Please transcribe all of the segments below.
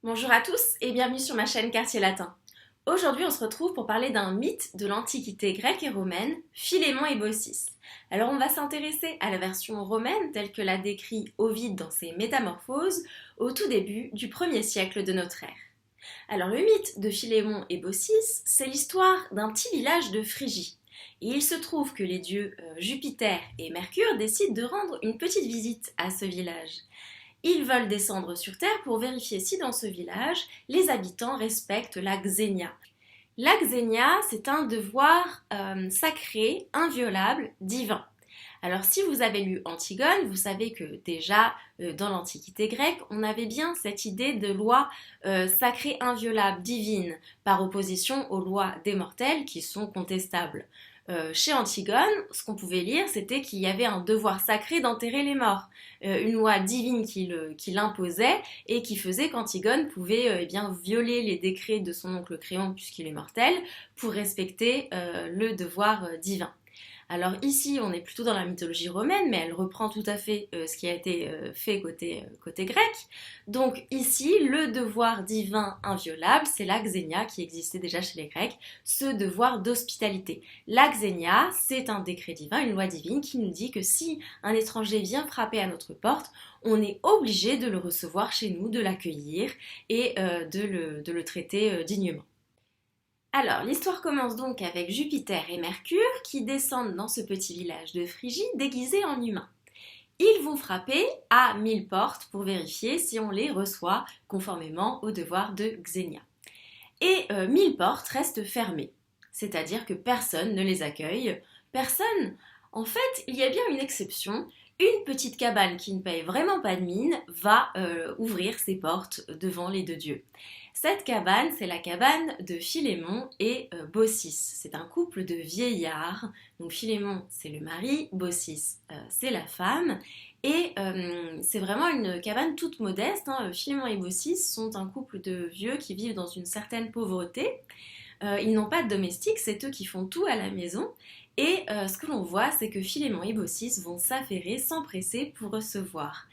Bonjour à tous et bienvenue sur ma chaîne Quartier Latin. Aujourd'hui, on se retrouve pour parler d'un mythe de l'Antiquité grecque et romaine, Philémon et Baucis. Alors, on va s'intéresser à la version romaine telle que l'a décrit Ovide dans ses Métamorphoses au tout début du 1er siècle de notre ère. Alors, le mythe de Philémon et Baucis, c'est l'histoire d'un petit village de Phrygie. Et il se trouve que les dieux Jupiter et Mercure décident de rendre une petite visite à ce village. Ils veulent descendre sur Terre pour vérifier si dans ce village, les habitants respectent la Xénia. La Xénia, c'est un devoir sacré, inviolable, divin. Alors si vous avez lu Antigone, vous savez que déjà dans l'Antiquité grecque, on avait bien cette idée de loi sacrée, inviolable, divine, par opposition aux lois des mortels qui sont contestables. Chez Antigone, ce qu'on pouvait lire, c'était qu'il y avait un devoir sacré d'enterrer les morts, une loi divine qui l'imposait et qui faisait qu'Antigone pouvait bien violer les décrets de son oncle Créon, puisqu'il est mortel, pour respecter le devoir divin. Alors ici, on est plutôt dans la mythologie romaine, mais elle reprend tout à fait ce qui a été fait côté grec. Donc ici, le devoir divin inviolable, c'est la xénia qui existait déjà chez les Grecs, ce devoir d'hospitalité. La xénia, c'est un décret divin, une loi divine qui nous dit que si un étranger vient frapper à notre porte, on est obligé de le recevoir chez nous, de l'accueillir et de le traiter dignement. Alors, l'histoire commence donc avec Jupiter et Mercure qui descendent dans ce petit village de Phrygie déguisés en humains. Ils vont frapper à 1000 portes pour vérifier si on les reçoit conformément au devoir de Xénia. Et 1000 portes restent fermées, c'est-à-dire que personne ne les accueille. Personne. En fait, il y a bien une exception. Une petite cabane qui ne paye vraiment pas de mine va ouvrir ses portes devant les deux dieux. Cette cabane, c'est la cabane de Philémon et Baucis. C'est un couple de vieillards. Donc Philémon, c'est le mari, Baucis, c'est la femme. Et c'est vraiment une cabane toute modeste, hein. Philémon et Baucis sont un couple de vieux qui vivent dans une certaine pauvreté. Ils n'ont pas de domestique, c'est eux qui font tout à la maison. Et ce que l'on voit, c'est que Philémon et Baucis vont s'affairer, s'empresser pour recevoir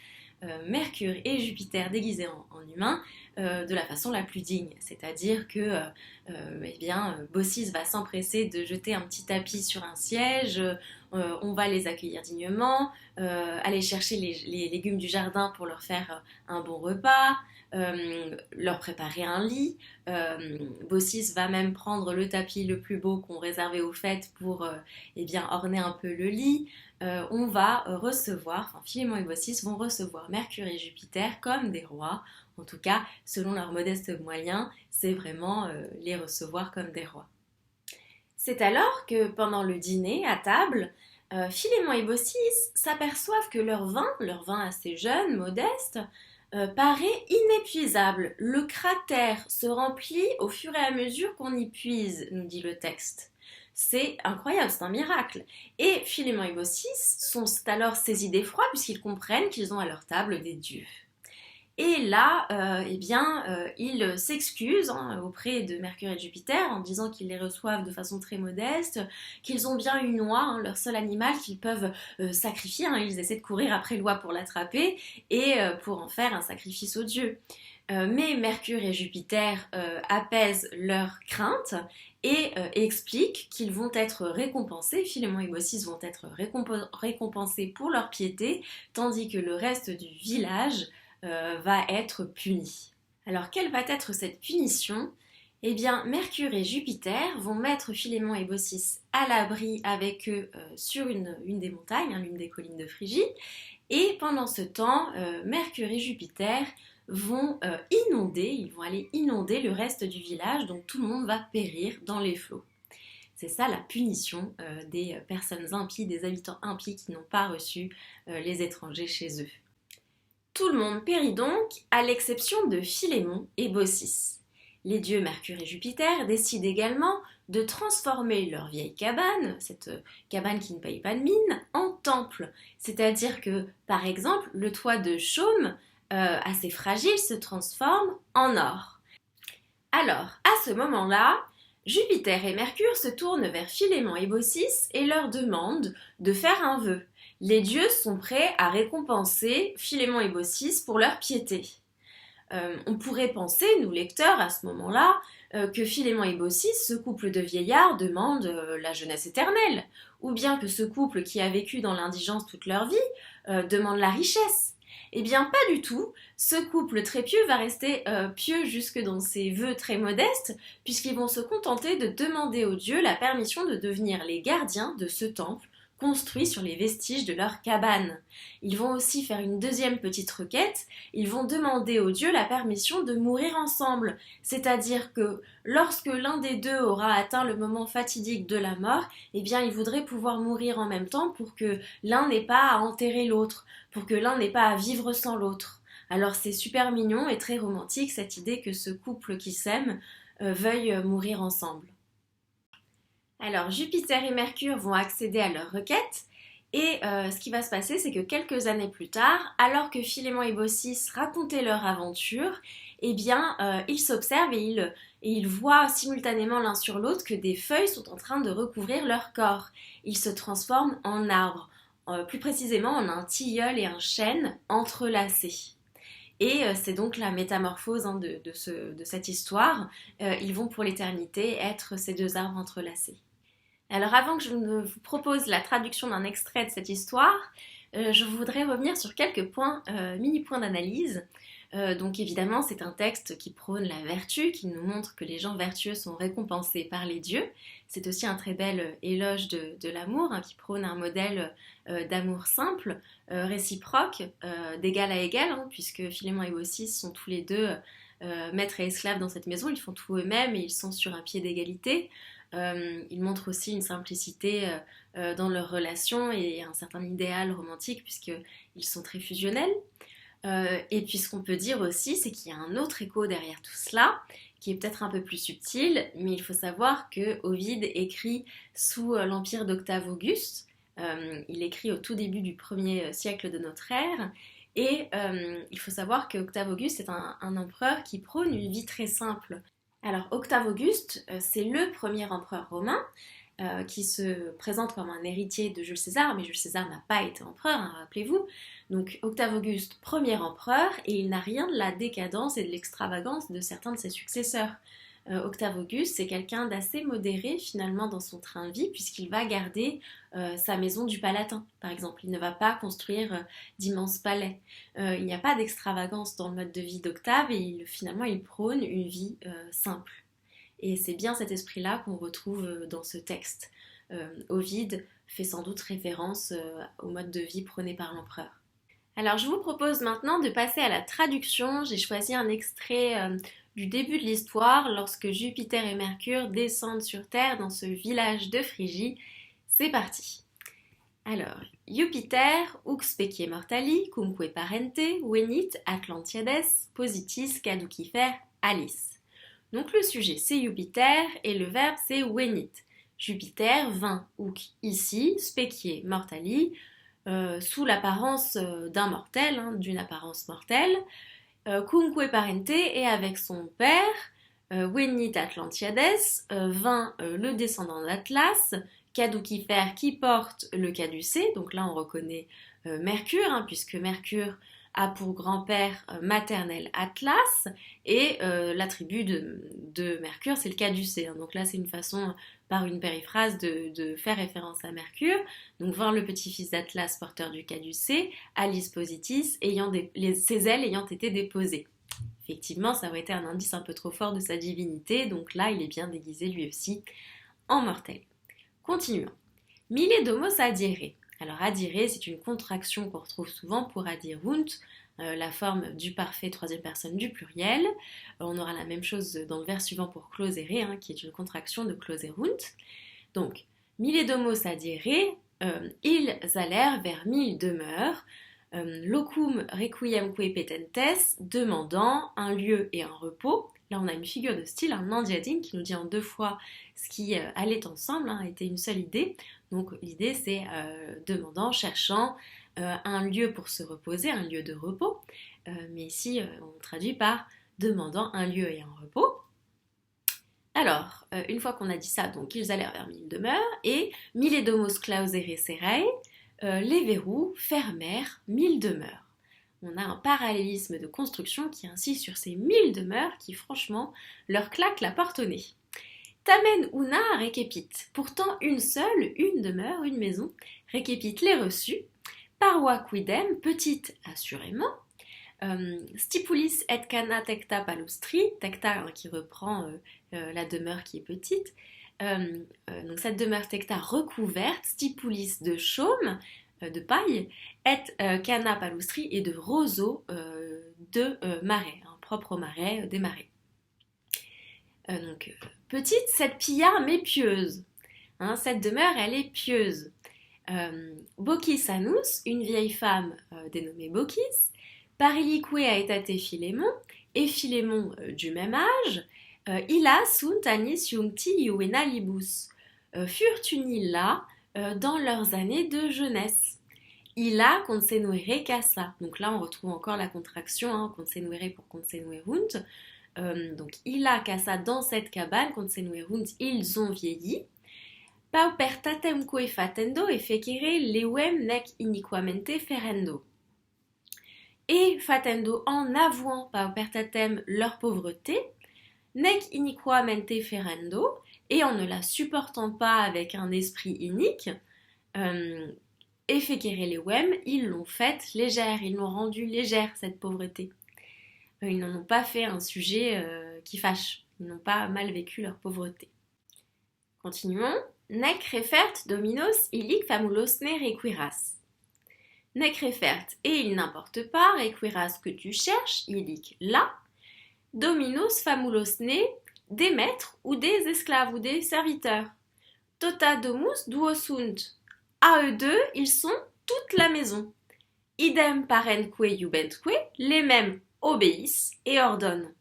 Mercure et Jupiter déguisés en humains de la façon la plus digne. C'est-à-dire que Baucis va s'empresser de jeter un petit tapis sur un siège, on va les accueillir dignement, aller chercher les légumes du jardin pour leur faire un bon repas, leur préparer un lit. Baucis va même prendre le tapis le plus beau qu'on réservait aux fêtes pour orner un peu le lit. On va recevoir, Philémon et Baucis vont recevoir Mercure et Jupiter comme des rois. En tout cas, selon leurs modestes moyens, c'est vraiment les recevoir comme des rois. C'est alors que pendant le dîner à table, Philémon et Baucis s'aperçoivent que leur vin assez jeune, modeste, paraît inépuisable. Le cratère se remplit au fur et à mesure qu'on y puise, nous dit le texte. C'est incroyable, c'est un miracle. Et Philémon et Baucis sont alors saisis d'effroi puisqu'ils comprennent qu'ils ont à leur table des dieux. Et là, ils s'excusent auprès de Mercure et de Jupiter en disant qu'ils les reçoivent de façon très modeste, qu'ils ont bien une oie, leur seul animal qu'ils peuvent sacrifier. Ils essaient de courir après l'oie pour l'attraper et pour en faire un sacrifice aux dieux. Mais Mercure et Jupiter apaisent leurs craintes et expliquent qu'ils vont être récompensés, Philémon et Baucis vont être récompensés pour leur piété, tandis que le reste du village va être puni. Alors quelle va être cette punition? Eh bien, Mercure et Jupiter vont mettre Philémon et Baucis à l'abri avec eux sur une des montagnes, l'une des collines de Phrygie, et pendant ce temps, Mercure et Jupiter vont ils vont aller inonder le reste du village, donc tout le monde va périr dans les flots. C'est ça la punition des personnes impies, des habitants impies qui n'ont pas reçu les étrangers chez eux. Tout le monde périt donc, à l'exception de Philémon et Baucis. Les dieux Mercure et Jupiter décident également de transformer leur vieille cabane, cette cabane qui ne paye pas de mine, en temple. C'est-à-dire que, par exemple, le toit de chaume, assez fragile, se transforme en or. Alors, à ce moment-là, Jupiter et Mercure se tournent vers Philémon et Baucis et leur demandent de faire un vœu. Les dieux sont prêts à récompenser Philémon et Baucis pour leur piété. On pourrait penser, nous lecteurs, à ce moment-là, que Philémon et Baucis, ce couple de vieillards, demande la jeunesse éternelle, ou bien que ce couple qui a vécu dans l'indigence toute leur vie demande la richesse. Eh bien, pas du tout. Ce couple très pieux va rester pieux jusque dans ses vœux très modestes, puisqu'ils vont se contenter de demander aux dieux la permission de devenir les gardiens de ce temple construit sur les vestiges de leur cabane. Ils vont aussi faire une deuxième petite requête, ils vont demander aux dieux la permission de mourir ensemble, c'est-à-dire que lorsque l'un des deux aura atteint le moment fatidique de la mort, eh bien ils voudraient pouvoir mourir en même temps pour que l'un n'ait pas à enterrer l'autre, pour que l'un n'ait pas à vivre sans l'autre. Alors c'est super mignon et très romantique cette idée que ce couple qui s'aime veuille mourir ensemble. Alors Jupiter et Mercure vont accéder à leur requête et ce qui va se passer c'est que quelques années plus tard, alors que Philémon et Baucis racontaient leur aventure, eh bien ils s'observent et ils voient simultanément l'un sur l'autre que des feuilles sont en train de recouvrir leur corps. Ils se transforment en arbres, plus précisément en un tilleul et un chêne entrelacés. Et c'est donc la métamorphose de cette histoire. Ils vont pour l'éternité être ces deux arbres entrelacés. Alors avant que je ne vous propose la traduction d'un extrait de cette histoire, je voudrais revenir sur quelques points, mini-points d'analyse. Donc évidemment, c'est un texte qui prône la vertu, qui nous montre que les gens vertueux sont récompensés par les dieux. C'est aussi un très bel éloge de l'amour, qui prône un modèle d'amour simple, réciproque, d'égal à égal, puisque Philémon et Baucis sont tous les deux maîtres et esclaves dans cette maison, ils font tout eux-mêmes et ils sont sur un pied d'égalité. Ils montrent aussi une simplicité dans leurs relations et un certain idéal romantique puisqu'ils sont très fusionnels. Et puis ce qu'on peut dire aussi, c'est qu'il y a un autre écho derrière tout cela, qui est peut-être un peu plus subtil, mais il faut savoir que Ovide écrit sous l'empire d'Octave Auguste. Il écrit au tout début du 1er siècle de notre ère. Et il faut savoir qu'Octave Auguste est un empereur qui prône une vie très simple. Alors Octave Auguste, c'est le premier empereur romain qui se présente comme un héritier de Jules César, mais Jules César n'a pas été empereur, rappelez-vous. Donc Octave Auguste, premier empereur, et il n'a rien de la décadence et de l'extravagance de certains de ses successeurs. Octave Auguste, c'est quelqu'un d'assez modéré finalement dans son train de vie, puisqu'il va garder sa maison du Palatin, par exemple. Il ne va pas construire d'immenses palais. Il n'y a pas d'extravagance dans le mode de vie d'Octave, et finalement il prône une vie simple. Et c'est bien cet esprit-là qu'on retrouve dans ce texte. Ovide fait sans doute référence au mode de vie prôné par l'empereur. Alors je vous propose maintenant de passer à la traduction. J'ai choisi un extrait du début de l'histoire lorsque Jupiter et Mercure descendent sur Terre dans ce village de Phrygie. C'est parti. Alors, Jupiter, ux specie mortali, cumque parente, venit Atlantiades, positis caducifer alice. Donc le sujet c'est Jupiter et le verbe c'est venit. Jupiter vint, uk ici, specie mortali, sous l'apparence d'un mortel, d'une apparence mortelle, cumque parente et avec son père, venit Atlantiades, vint le descendant d'Atlas, caducifer qui porte le caducé, donc là on reconnaît Mercure, puisque Mercure a pour grand-père maternel Atlas, et l'attribut de Mercure, c'est le caducé. Donc là, c'est une façon, par une périphrase, de faire référence à Mercure. Donc voir le petit-fils d'Atlas porteur du caducé, Alice Positis, ses ailes ayant été déposées. Effectivement, ça aurait été un indice un peu trop fort de sa divinité, donc là, il est bien déguisé lui aussi en mortel. Continuons. Mille domos adire. Alors adire, c'est une contraction qu'on retrouve souvent pour adirunt, la forme du parfait troisième personne du pluriel. On aura la même chose dans le vers suivant pour closere, qui est une contraction de closerunt. Donc, mille domos adire, ils allèrent vers 1000 demeures, locum requiemque petentes, demandant un lieu et un repos. Là, on a une figure de style, un endiadine qui nous dit en deux fois ce qui allait ensemble, était une seule idée. Donc l'idée c'est demandant, cherchant un lieu pour se reposer, un lieu de repos. Mais ici on traduit par demandant un lieu et un repos. Alors, une fois qu'on a dit ça, donc ils allèrent vers 1000 demeures et mille domos clausere serrae, les verrous fermèrent 1000 demeures. On a un parallélisme de construction qui insiste sur ces 1000 demeures qui, franchement, leur claquent la porte au nez. Tamen una récépite. Pourtant, une seule, une demeure, une maison, récépite les reçus. Paroi quidem, petite assurément. Stipulis et cana tecta palustri, tecta qui reprend la demeure qui est petite. Donc cette demeure tecta recouverte, stipulis de chaume, de paille, et cana palustri et de roseaux de marais, un propre marais, des marais. Donc petite, cette pillard mais pieuse. Hein, cette demeure, elle est pieuse. Bokis anus, une vieille femme dénommée Bokis, parilique a étaté Philémon, et Philémon du même âge, illa sunt anis iuncti iuena libus, furent unis là dans leurs années de jeunesse. Illa consenuere casa. Donc là on retrouve encore la contraction, hein, consenuere pour consenuerunt. Donc illa casa dans cette cabane, consenuerunt, ils ont vieilli. Paupertatemque fatendo et fecere lewem nec iniquamente ferendo. Et fatendo en avouant paupertatem leur pauvreté, nec iniquamente ferendo, et en ne la supportant pas avec un esprit inique, et fecere lewem, ils l'ont faite légère, ils l'ont rendue légère cette pauvreté. Ils n'en ont pas fait un sujet qui fâche, ils n'ont pas mal vécu leur pauvreté. Continuons. Nec refert dominos illic famulosne requiras. Nec refert, et il n'importe pas, requiras que tu cherches, illic là, dominos famulosne, des maîtres ou des esclaves ou des serviteurs. Tota domus duo sunt. À eux deux, ils sont toute la maison. Idem parenque iubentque, les mêmes obéissent et ordonnent.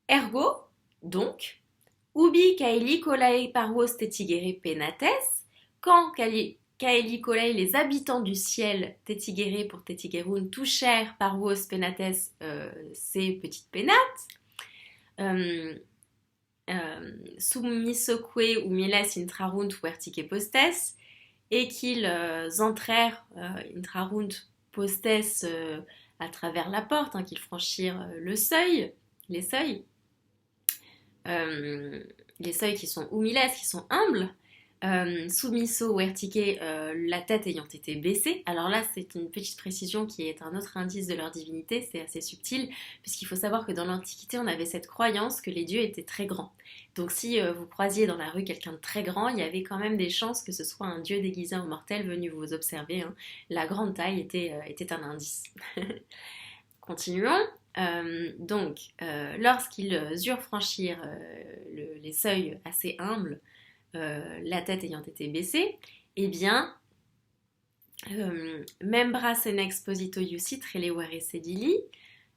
Ergo, donc, ubi caeli colae parvos tetigere penates, quand caeli colae, les habitants du ciel, tetigere pour tetigerun, touchèrent parvos penates, ces petites pénates, submissoque ou mieles intrarunt vertique postes, et qu'ils entrèrent intrarunt postes à travers la porte, hein, qu'ils franchirent le seuil, les seuils. Les seuils qui sont humiles, qui sont humbles, submisso vertique, la tête ayant été baissée. Alors là, c'est une petite précision qui est un autre indice de leur divinité, c'est assez subtil, puisqu'il faut savoir que dans l'Antiquité, on avait cette croyance que les dieux étaient très grands. Donc si vous croisiez dans la rue quelqu'un de très grand, il y avait quand même des chances que ce soit un dieu déguisé en mortel venu vous observer. Hein. La grande taille était un indice. Continuons. Lorsqu'ils eurent franchir les seuils assez humbles, la tête ayant été baissée, eh bien, membra senex posito iusit relevare sedili,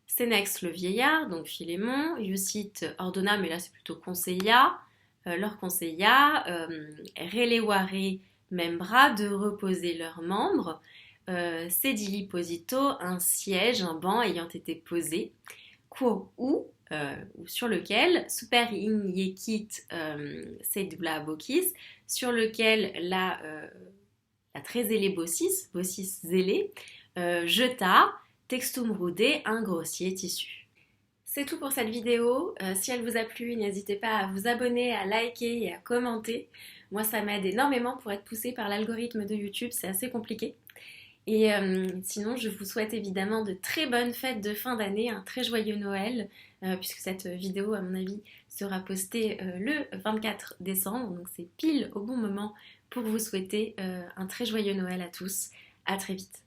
senex le vieillard, donc Philémon, iusit ordonna, mais là c'est plutôt conseilla, leur conseilla, relevare membra, de reposer leurs membres, sedili posito, un siège, un banc ayant été posé, quo ou sur lequel super ignecit sedula bocis, sur lequel la très zélée Baucis zélée, jeta textum rude, un grossier tissu. C'est tout pour cette vidéo. Si elle vous a plu, n'hésitez pas à vous abonner, à liker et à commenter. Moi, ça m'aide énormément pour être poussée par l'algorithme de YouTube, c'est assez compliqué. Et sinon, je vous souhaite évidemment de très bonnes fêtes de fin d'année, un très joyeux Noël, puisque cette vidéo, à mon avis, sera postée le 24 décembre, donc c'est pile au bon moment pour vous souhaiter un très joyeux Noël à tous. À très vite.